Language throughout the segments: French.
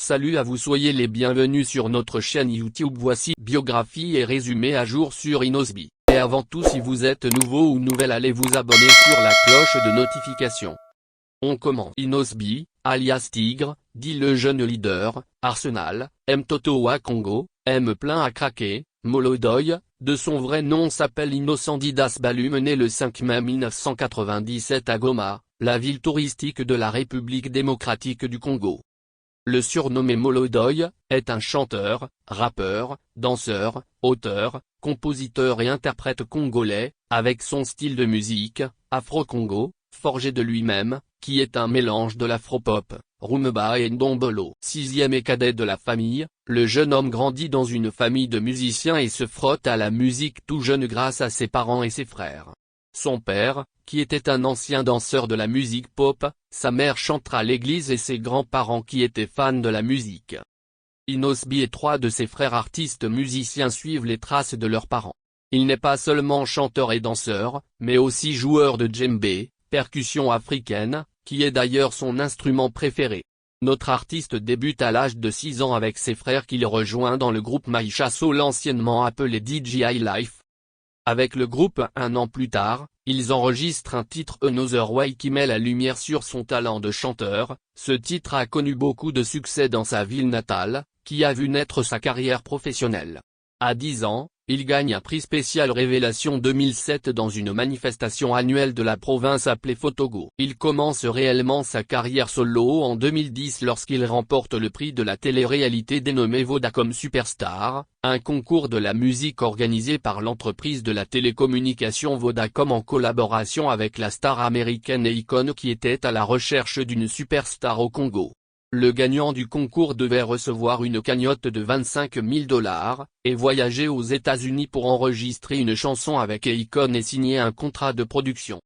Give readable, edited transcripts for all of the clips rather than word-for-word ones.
Salut à vous, soyez les bienvenus sur notre chaîne YouTube. Voici biographie et résumé à jour sur Inosby. Et avant tout, si vous êtes nouveau ou nouvelle, allez vous abonner sur la cloche de notification. On commence. Inosby, alias Tigre, dit le jeune leader, Arsenal, Mtoto wa Congo, aime plein à craquer. Molodoy, de son vrai nom s'appelle Innocent Didas Balum, né le 5 mai 1997 à Goma, la ville touristique de la République démocratique du Congo. Le surnommé Molodoy, est un chanteur, rappeur, danseur, auteur, compositeur et interprète congolais, avec son style de musique, Afro-Congo, forgé de lui-même, qui est un mélange de l'afropop, rumba et ndombolo. Sixième et cadet de la famille, le jeune homme grandit dans une famille de musiciens et se frotte à la musique tout jeune grâce à ses parents et ses frères. Son père, qui était un ancien danseur de la musique pop, sa mère chantera à l'église et ses grands-parents qui étaient fans de la musique. Inosby et trois de ses frères artistes musiciens suivent les traces de leurs parents. Il n'est pas seulement chanteur et danseur, mais aussi joueur de djembé, percussion africaine, qui est d'ailleurs son instrument préféré. Notre artiste débute à l'âge de 6 ans avec ses frères qu'il rejoint dans le groupe Maisha Soul, anciennement appelé DJI Life. Avec le groupe un an plus tard, ils enregistrent un titre Another Way qui met la lumière sur son talent de chanteur. Ce titre a connu beaucoup de succès dans sa ville natale, qui a vu naître sa carrière professionnelle. À 10 ans, il gagne un prix spécial Révélation 2007 dans une manifestation annuelle de la province appelée Fotogo. Il commence réellement sa carrière solo en 2010 lorsqu'il remporte le prix de la télé-réalité dénommé Vodacom Superstar, un concours de la musique organisé par l'entreprise de la télécommunication Vodacom en collaboration avec la star américaine Akon qui était à la recherche d'une superstar au Congo. Le gagnant du concours devait recevoir une cagnotte de 25 000 $, et voyager aux États-Unis pour enregistrer une chanson avec Akon et signer un contrat de production.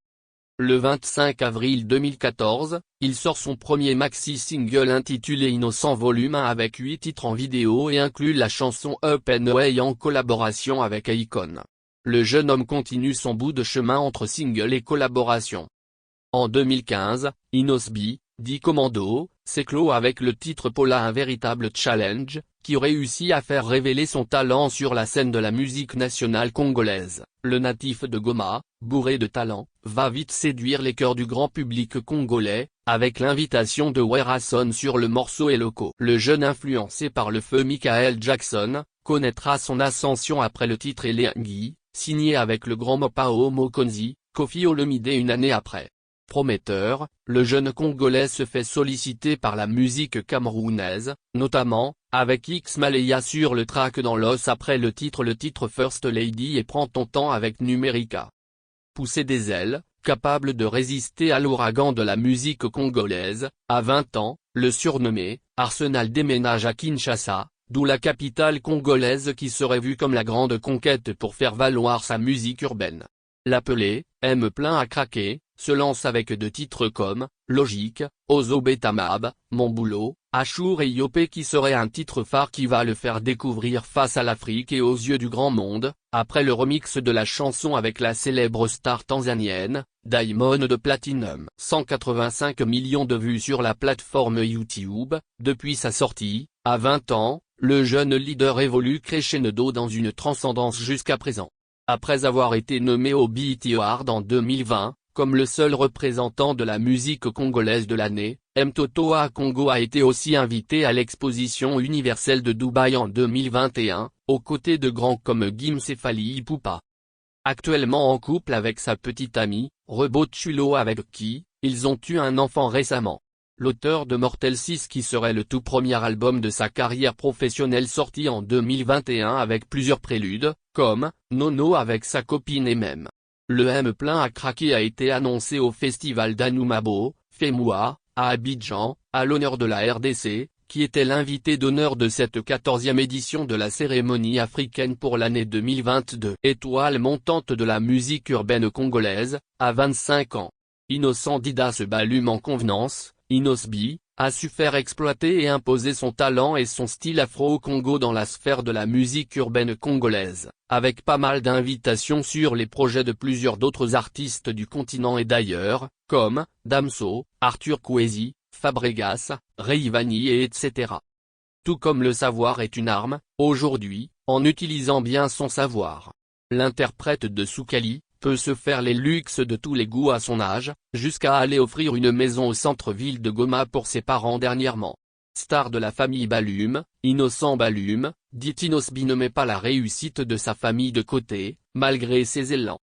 Le 25 avril 2014, il sort son premier maxi-single intitulé Innocent Volume 1 avec 8 titres en vidéo et inclut la chanson Up and Away en collaboration avec Akon. Le jeune homme continue son bout de chemin entre singles et collaborations. En 2015, Inosby, dit Commando, s'éclot avec le titre Paula, un véritable challenge, qui réussit à faire révéler son talent sur la scène de la musique nationale congolaise. Le natif de Goma, bourré de talent, va vite séduire les cœurs du grand public congolais, avec l'invitation de Werason sur le morceau Eloko. Le jeune influencé par le feu Michael Jackson, connaîtra son ascension après le titre Elengi, signé avec le grand Mopao Mokonzi, Koffi Olomide une année après. Prometteur, le jeune Congolais se fait solliciter par la musique camerounaise, notamment, avec X Malaya sur le track Dans l'os après le titre First Lady et Prends ton temps avec Numérica. Pousser des ailes, capable de résister à l'ouragan de la musique congolaise, à 20 ans, le surnommé, Arsenal déménage à Kinshasa, d'où la capitale congolaise qui serait vue comme la grande conquête pour faire valoir sa musique urbaine. L'appelé, aime plein à craquer, se lance avec de titres comme Logique, Ozo Betamab, Mon Boulot, Achour et Yopé qui serait un titre phare qui va le faire découvrir face à l'Afrique et aux yeux du grand monde, après le remix de la chanson avec la célèbre star tanzanienne, Diamond de Platinum. 185 millions de vues sur la plateforme YouTube, depuis sa sortie, à 20 ans, le jeune leader évolue crescendo dans une transcendance jusqu'à présent. Après avoir été nommé au BET Awards en 2020, comme le seul représentant de la musique congolaise de l'année, Mtoto wa Congo a été aussi invité à l'exposition universelle de Dubaï en 2021, aux côtés de grands comme Gims et Fally Ipupa. Actuellement en couple avec sa petite amie, Rebo Chulo avec qui, ils ont eu un enfant récemment. L'auteur de Mortel 6 qui serait le tout premier album de sa carrière professionnelle sorti en 2021 avec plusieurs préludes, comme Nono avec sa copine et même. Le M plein à craquer a été annoncé au festival d'Anoumabo, Femoua, à Abidjan, à l'honneur de la RDC, qui était l'invité d'honneur de cette 14e édition de la cérémonie africaine pour l'année 2022. Étoile montante de la musique urbaine congolaise, à 25 ans. Innocent Didas Balum en convenance, Inosby, a su faire exploiter et imposer son talent et son style afro au Congo dans la sphère de la musique urbaine congolaise, avec pas mal d'invitations sur les projets de plusieurs d'autres artistes du continent et d'ailleurs, comme Damso, Arthur Kwesi, Fabregas, Rayvanny et etc. Tout comme le savoir est une arme, aujourd'hui, en utilisant bien son savoir. L'interprète de Soukhali peut se faire les luxes de tous les goûts à son âge, jusqu'à aller offrir une maison au centre-ville de Goma pour ses parents dernièrement. Star de la famille Balum, Innocent Balum, dit Inosbi ne met pas la réussite de sa famille de côté, malgré ses élans.